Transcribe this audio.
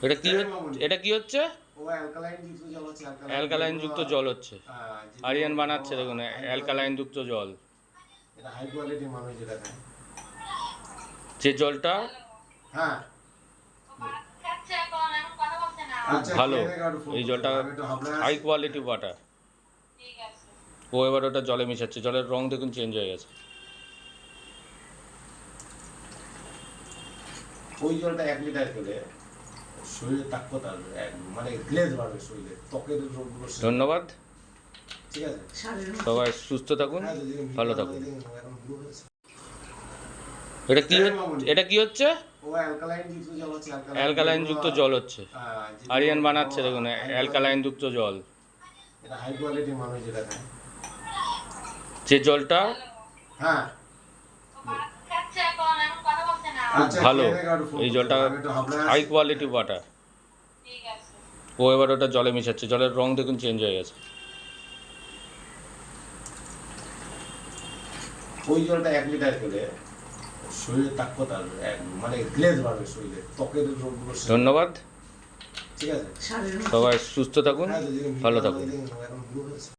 এটা কি এটা কি হচ্ছে? ও অ্যালকালাইন যুক্ত জল হচ্ছে। অ্যালকালাইন যুক্ত জল হচ্ছে। যেগুলো আরিয়ান বানাচ্ছে দেখুন অ্যালকালাইন যুক্ত জল। এটা হাই কোয়ালিটি মানুষ যেটা খায়। যে জলটা হ্যাঁ আচ্ছা, ভালো, খেয়ে দেখে একটু ফোন এই করতে জলটা হবে। আমি একটু হাবড়ায় হাই আছি। Quality water. ও এবার ওটা জলে মিশাচ্ছে, জলের রং দেখুন চেঞ্জ হয়ে গেছে। ওই জলটা 1 লিটার খেলে শরীরে তাকত আসবে, মানে গ্লেজ বাড়বে শরীরে, ত্বকের রোগগুলো ধন্যবাদ। ঠিক আছে। সবাই সুস্থ থাকুন, হ্যাঁ, যদি ভালো থাকুন। এখন ব্লু হয়েছে। এটা কি এটা কি হচ্ছে? ও অ্যালকালাইন যুক্ত জল হচ্ছে। অ্যালকালাইন যুক্ত জল হচ্ছে। আরিয়ান বানাচ্ছে দেখুন অ্যালকালাইন যুক্ত জল। এটা হাই কোয়ালিটি মানুষ যেটা খায়। যে জলটা হ্যাঁ আচ্ছা, ভালো, খেয়ে দেখে একটু ফোন এই করতে জলটা হবে। আমি একটু হাবড়ায় হাই আছি। Quality water. ও এবার ওটা জলে মিশাচ্ছে, জলের রং দেখুন চেঞ্জ হয়ে গেছে। ওই জলটা 1 লিটার খেলে শরীরে তাকত আসবে, মানে গ্লেজ বাড়বে শরীরে, ত্বকের রোগগুলো ধন্যবাদ। ঠিক আছে। সবাই সুস্থ থাকুন, হ্যাঁ, যদি ভালো থাকুন। এখন ব্লু হয়েছে।